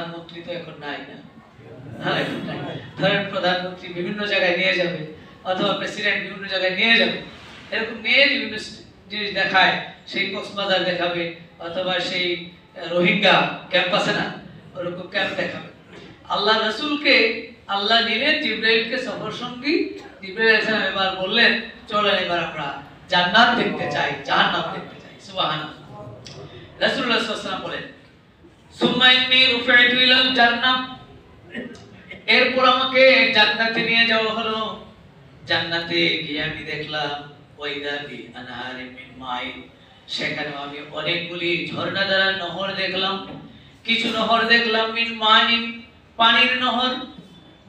প্রধানমন্ত্রী তো এখন নাই না, ধরেন প্রধানমন্ত্রী বিভিন্ন জায়গায় নিয়ে যাবে অথবা প্রেসিডেন্ট বিভিন্ন জায়গায় নিয়ে যাবে, এরকম নিয়ে বিভিন্ন জিনিস দেখায়, সেই কক্সবাজার দেখাবে অথবা সেই রোহিঙ্গা ক্যাম্প আছে না, ওরকম ক্যাম্প দেখাবে। আল্লাহ রাসূলকে আল্লাহ নিলেন জিবরাইলকে সফর সঙ্গী। জিবরাইল আলাইহিস সালাম এবার বললেন, চলেন এবার আমরা জান্নাত দেখতে চাই, জাহান্নাম দেখতে চাই। সুবহানাল্লাহ। রাসূলুল্লাহ সাল্লাল্লাহু আলাইহি ওয়াসাল্লাম বলেন, সুম্মা ইন্নী রুফি'তু ইলাল জান্নাহ, এরপর আমাকে জান্নাতে নিয়ে যাওয়া হলো। জান্নাতে গিয়ে আমি দেখলাম ওয়াইদা বি আনহারিন মিন মাইন, সেখানে আমি অনেকগুলি ঝর্ণা দ্বারা নহর দেখলাম। কিছু নহর দেখলাম মিন মাইন, পানির নহর,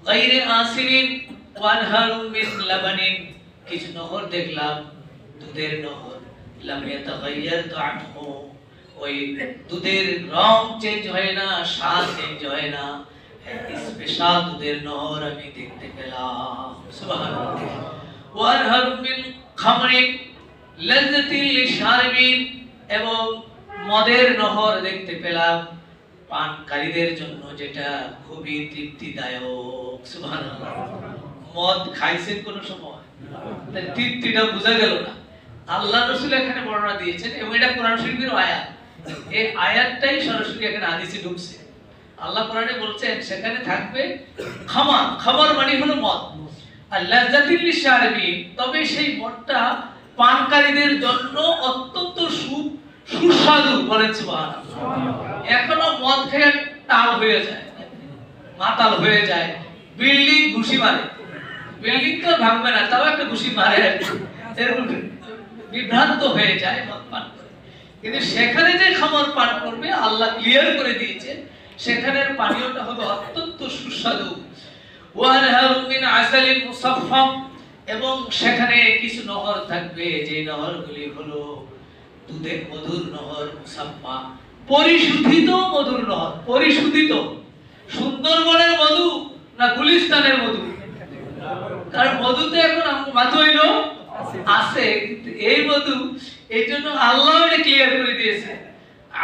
গায়রে আসিরিন ওয়া আনহারুম মিন লাবানিন, কিছু নহর দেখলাম দুধের নহর, লাম ইয়াতাগায়্যার তা'আমুহু, ওই দুধের রং চেঞ্জ হয় না, স্বাদ চেঞ্জ হয় না, স্পেশাল দুধের নহর আমি দেখতে পেলাম। সুবহানাল্লাহ। ওয়া আনহারুম মিন খামরিন লাযযাতিন লিশারিবিন, এবং মদের নহর দেখতে পেলাম পানকারীদের জন্য, যেটা খুবই তৃপ্তিদায়ক। সুবহানাল্লাহ। মদ খাইছেন কোন সময়? তাই তৃপ্তিটা বোঝা গেল না। আল্লাহ রাসূল এখানে বর্ণনা দিয়েছেন এবং এটা কোরআন শরীফের আয়াত। এই আয়াতটাই সরাসরি এখানে হাদিসে ঢুকছে। আল্লাহ কোরআনে বলছেন সেখানে থাকবে খামার, খামার মানে হলো মদ, আর লাযযাতিল লিশারিবিন, তবে সেই মদটা পানকারীদের জন্য অত্যন্ত সুস্বাদু। বলেন সুবহানাল্লাহ। এখনো মদ খেয়ে টাল হয়ে যায়, মাতাল হয়ে যায়, বিল্ডিং ঘুষি মারে, বিল্ডিং তো ভাঙবে না তাও একটা ঘুষি মারে, এরকম বিভ্রান্ত হয়ে যায় মদ পান করে। কিন্তু সেখানে যে খামর পান করবে আল্লাহ ক্লিয়ার করে দিয়েছে, সেখানের পানীয়টা হবে অত্যন্ত সুস্বাদু। ওয়া আনহারুম মিন আসালিন মুসাফফা, এবং সেখানে কিছু নহর থাকবে, যে নহরগুলি হলো দুধের মধুর নহর, মুসাফফা, পরিশোধিত মধুর নহর। পরিশোধিত সুন্দরবনের মধু না গুলিস্তানের মধু? কারণ মধু তো এখন মাত্রইল আছে, কিন্তু এই মধু, এই জন্য আল্লাহ এটা ক্লিয়ার করে দিয়েছে।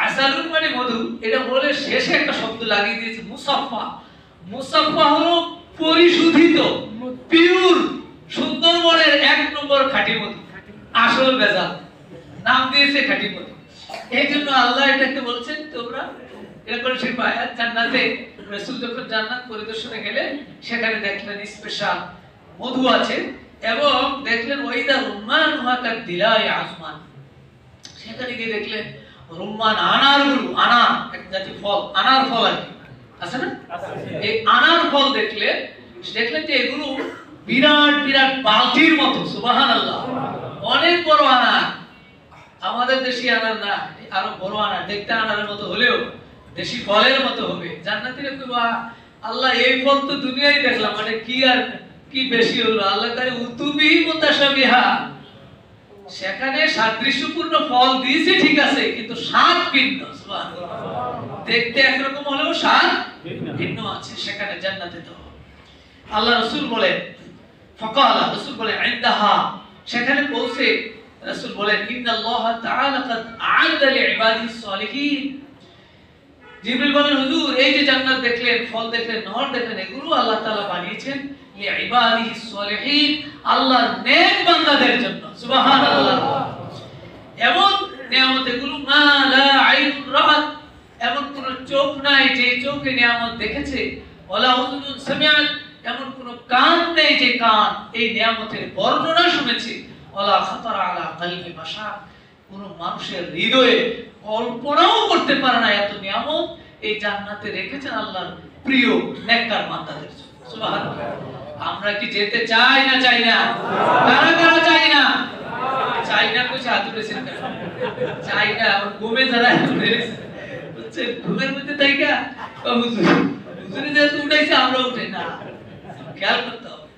আসালুন মানে মধু, এটা বলে শেষে একটা শব্দ লাগিয়ে দিয়েছে মুসাফফা। মুসাফফা হলো পরিশোধিত, পিওর, সুন্দরবনের ১ নম্বর খাঁটি মধু, আসল ভেজাল, নাম দিয়েছে খাঁটি মধু। এই জন্য আল্লাহ এটাকে বলছেন তোমরা এরকম সেই আয়াত। জান্নাতে রাসূল যখন জান্নাত পরিদর্শনে গেলেন সেখানে দেখলেন স্পেশাল মধু আছে, এবং দেখলেন ওয়াইদা রুম্মান ওয়াকা দিলাই আসমান, সেখানে গিয়ে দেখলেন রুম্মান, আনারগুলো, আনার এক জাতীয় ফল, আনার ফল আছে না, এই আনার ফল দেখলেন যে এগুলো বিরাট বিরাট বালতির মতো। সুবহানাল্লাহ। অনেক বড় আনার, আমাদের দেশি আনার না, আরো বড় আনার, দেখতে আনারের মতো হলেও দেশি ফলের মতো হবে। জান্নাতীরা তো আল্লাহ এই ফল তো দুনিয়ায় দেখলাম, মানে কি আর কি বেশি হলো, আল্লাহ তাআলা উতুবি মুতাশাবিহা, সেখানে সাদৃশ্যপূর্ণ ফল দিয়েছে ঠিক আছে, কিন্তু স্বাদ ভিন্ন। সুবহানাল্লাহ। দেখতে একরকম হলেও স্বাদ ভিন্ন আছে সেখানে জান্নাতে। তো আল্লাহ রাসূল বলেন, ফাকালা, রাসূল বলেন ইনদাহা, সেখানে পৌঁছে রাসূল বলেন ইন্নাল্লাহ তাআলা কাদ আ'আদা লিইবাদিস সালিহিন। জিবরিল বলেন, হুজুর এই যে জান্নাত দেখলেন, ফল দেখলেন, নহর দেখলেন, এগুলো আল্লাহ তাআলা বানিয়েছেন লিইবাদিস সালিহিন, আল্লাহর নেক বান্দাদের জন্য। সুবহানাল্লাহ। এমন নিয়ামত এগুলো, মা লা আইন রাআত, এমন কোন চোখ নাই যে চোখে নিয়ামত দেখেছে, ওয়ালা উযুনুন সামিআত, এমন কোন কান নেই যে কান এই নিয়ামতের বর্ণনা শুনেছে, ওয়ালা খাতারা আলা কলবি বাশার, কোন মানুষের হৃদয়ে কল্পনাও করতে পারে না এত নিয়ামত এই জান্নাতে রেখেছেন আল্লাহর প্রিয় নেককার বান্দাদের জন্য। সুবহানাল্লাহ। আমরা কি যেতে চাই না চাই না? কারা কারা চাই না? চাই না কইছে হাত তুলেছেন কেন? চাই না, আর ঘুমে যারা হচ্ছে ঘুমের মধ্যে তাইকা হুজুরে যেহেতু উঠাইছে আমরা উঠে না, খেয়াল করতে হবে।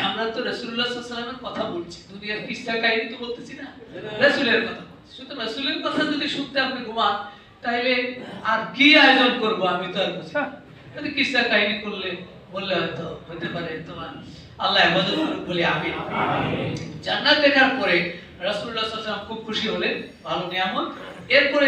আমরা তো রাসূলুল্লাহ সাল্লাল্লাহু আলাইহি ওয়াসাল্লামের কথা বলছি, দুনিয়ার কিসসা কাহিনী তো বলতেছি না, রাসূলের কথা বলছি। সুতরাং রাসূলের কথা যদি শুনতে আপনি ঘুমান, তাহলে আর কি আয়োজন করব আমি তো আর বুঝি না। যদি কিসসা কাহিনী করলে বললে হয়তো হতে পারে, তোমার আল্লাহ হেফাজত করুক বলি আমিন। জান্নাত দেখার পরে রাসূলুল্লাহ সাল্লাল্লাহু আলাইহি ওয়াসাল্লাম খুব খুশি হলেন, ভালো নিয়ামত। এরপরে